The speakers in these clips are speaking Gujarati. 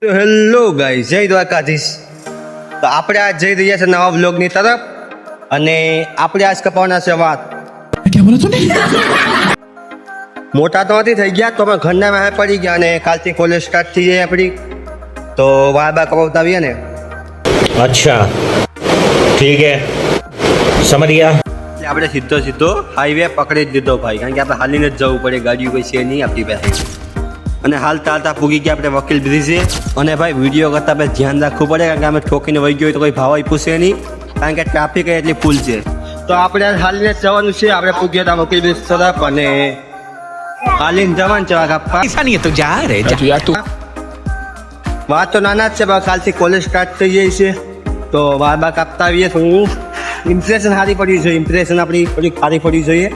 તો હેલો ગાઈસ, જય દ્વારકાધીશ. તો આપણે આજ જઈ રહ્યા છે નવા વ્લોગની તરફ અને આપણે આજ કપાવવાના છે વાત. મોટા તો નથી થઈ ગયા, તો અમે ઘરના વાહે પડી ગયા અને કાલથી કોલેજ સ્ટાર્ટ થઈ જાય આપણી, તો વાળ બા કપાવતા આવીએ ને. अच्छा ठीक है समझ गया. એટલે આપણે સીધો હાઈવે પકડી જ દીધો ભાઈ, કારણ કે આપણે હાલીને જ જવું પડે, ગાડીઓ કોઈ છે નહીં આપણી પાસે. અને હાલતા પૂગી ગયા આપણે વકીલ બ્રિજે. અને ભાઈ વિડીયો કરતાં આપણે ધ્યાન રાખવું પડે, કારણ કે અમે ઠોકીને વહી ગયો તો કોઈ ભાવ પૂછે નહીં, કારણ કે ટ્રાફિક એટલી ફૂલ છે. તો આપણે હાલીને જ જવાનું છે. આપણે પૂગ્યા હતા વકીલ બ્રિજ તરફ અને હાલીને જવાનું છે વાઘ આપવા. ऐसा नहीं है तो जा रे जा तू વાત તો નાના જ છે, પણ કાલથી કોલેજ સ્ટાર્ટ થઈ જાય છે, તો વાળ બા કાપતા આવીએ તો ઇમ્પ્રેશન સારી પડવી જોઈએ, ઇમ્પ્રેશન આપણી થોડીક સારી પડવી જોઈએ.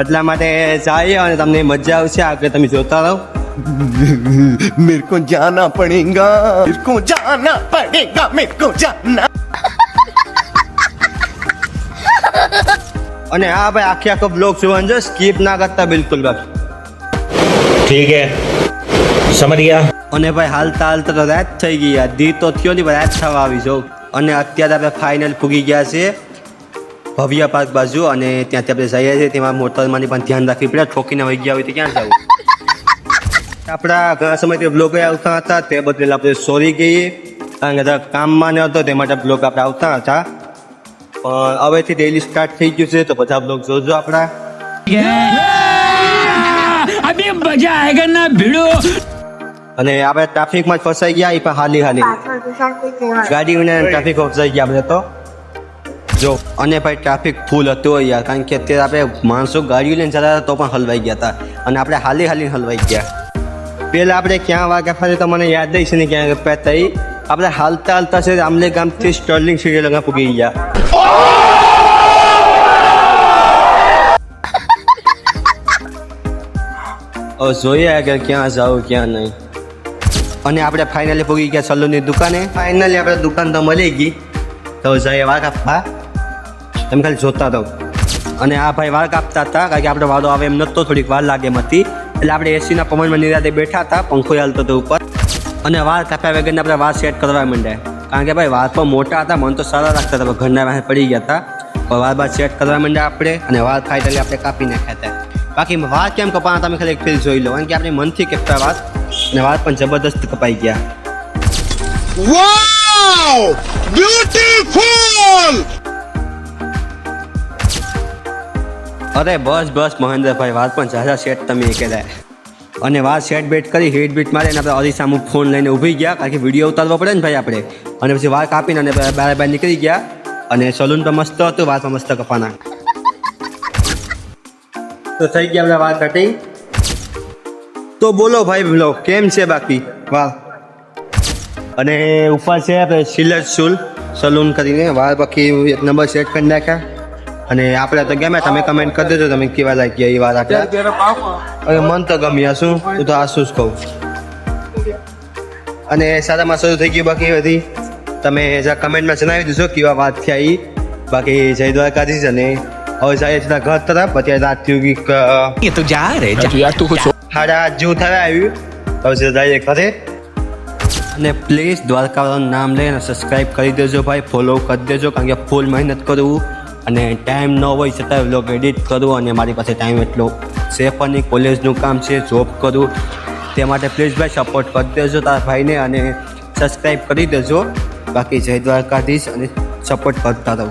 એટલા માટે જઈએ અને તમને મજા આવશે. આગળ તમે જોતા રહો. मेरे को जाना पड़ेगा, मेरे को जाना पड़ेगा, मेरे को जाना. અને હા ભાઈ, આખો બ્લોગ જોવાનું છે, સ્કીપ ના કરતા બિલકુલ બસ. ठीक है समझ गया. અને ભાઈ હાલતા તો રાત થઈ ગઈ યાર. દી તો થયો નહીં, રાત થવા આવી જાઉં. અને અત્યારે આપણે ફાઇનલ પૂગી ગયા છે ભવ્ય પાર્ક બાજુ, અને ત્યાંથી આપણે જઈએ છીએ. તેમાં મોટરમાંની પણ ધ્યાન રાખવી પડે, ઠોકીને વહી ગયા હોય તો ક્યાં જવું. આપણા ઘણા સમયથી બ્લોગ આવતા હતા, તે બદલ આપણે સોરી કહીએ, કારણ કે કામમાં ન હતો તે માટે બ્લોગ આપણે આવતા હતા. પણ હવેથી ડેઈલી સ્ટાર્ટ થઈ ગયું છે, તો બધા બ્લોગ જોજો આપણા. अभी मजा आएगा ना भिड़ो. અને આપણે ટ્રાફિકમાં જ ફસાઈ ગયા, એ પણ હાલી ગાડી વિના ટ્રાફિક ફસાઈ ગયા આપણે તો જો. અને ભાઈ ટ્રાફિક ફૂલ હતું યાર, કારણ કે અત્યારે આપણે માણસો ગાડીઓ લઈને જતા હતા તો પણ હલવાઈ ગયા હતા, અને આપણે હાલી હલવાઈ ગયા. પહેલાં આપણે ક્યાં વાગ્યા ફરી તો મને યાદ નહીં છે ને ક્યાં પહેતા આપણે હાલતા છે આમલે ગામથી સ્ટર્લિંગ સિટી લગા પૂગી ગયા. હવે જોઈએ કે ક્યાં જાવ ક્યાં નહીં. અને આપણે ફાઇનલી પૂગી ગયા સલૂનની દુકાને. ફાઇનલી આપણે દુકાન તો મળી ગઈ, તો જઈએ વાળ કાપવા. તમે ખાલી જોતા રહો. અને આ ભાઈ વાળ કાપતા હતા, કારણ કે આપણે વાળો આવે એમ નહોતો, થોડીક વાર લાગે એમ હતી, એટલે આપણે એસીના પવનમાં નિરાતે બેઠા હતા, પંખો ચાલતો હતો ઉપર. અને વાળ કાપ્યા વગરના આપણે વાળ સેટ કરવા માંડ્યા, કારણ કે ભાઈ વાળ પણ મોટા હતા, મને તો સારા લાગતા હતા, ઘરના વાહે પડી ગયા હતા. પણ વાળ બાદ સેટ કરવા માંડ્યા આપણે, અને વાળ ફાઇનલી આપણે કાપી નાખ્યા હતા. બાકી વાળ કેમ કપાના તમે ખાલી એક ફેર જોઈ લો, કારણ કે આપણે મનથી કપતા વાળ, અને વાળ પણ જબરદસ્ત કપાઈ ગયા. Wow! Beautiful! અરે બસ મહેન્દ્રભાઈ, વાત પણ ઝાઝા સેટ તમે કહેવાય. અને વાત સેટ બેટ કરી, હેડ બીટ મારે, અને આપણે અરીસામું ફોન લઈને ઊભી ગયા, કારણ કે વિડીયો ઉતારવો પડે ને ભાઈ આપણે. અને પછી વાત કાપીને અને બહાર નીકળી ગયા. અને સલૂન તો મસ્ત હતું, વાત મસ્ત કપાના. તો થઈ ગયા આપણે વાત કટિંગ. તો બોલો ભાઈ બ્લોગ કેમ છે બાકી વાહ. અને ઉપર છે આપણે સિલેટ સલૂન કરીને વાળ બાકી એક નંબર સેટ કરી નાખ્યા. અને આપણે તો ગમે, તમે કમેન્ટ કરી દેજો તમે કેવા લાગ્યા એ વાત આપણે. હવે મન તો ગમ્યા શું, તું તો આ શું જ કહું. અને સારામાં શરૂ થઈ ગયું. બાકી બધી તમે જ્યાં કમેન્ટમાં જણાવી દેજો કેવા વાત થયા એ. બાકી જય દ્વારકાધીશ. અને હવે જાય છે ઘર તરફ. અત્યારે રાત થયું ये तो जा रे जा तू कुछ 8:30 જેવું થવા આવ્યું, હવે જઈએ ઘરે. અને પ્લીઝ દ્વારકાવાળાનું નામ લઈને સબસ્ક્રાઈબ કરી દેજો ભાઈ, ફોલો કરી દેજો, કારણ કે ફૂલ મહેનત કરવું અને ટાઈમ ન હોય છતાં વ્લોગ એડિટ કરવું, અને મારી પાસે ટાઈમ એટલો છે પણ નહીં, કોલેજનું કામ છે, જોબ કરવું, તે માટે પ્લીઝ ભાઈ સપોર્ટ કરી દેજો તારા ભાઈને, અને સબસ્ક્રાઈબ કરી દેજો. બાકી જય દ્વારકાધીશ, અને સપોર્ટ કરતા રહો.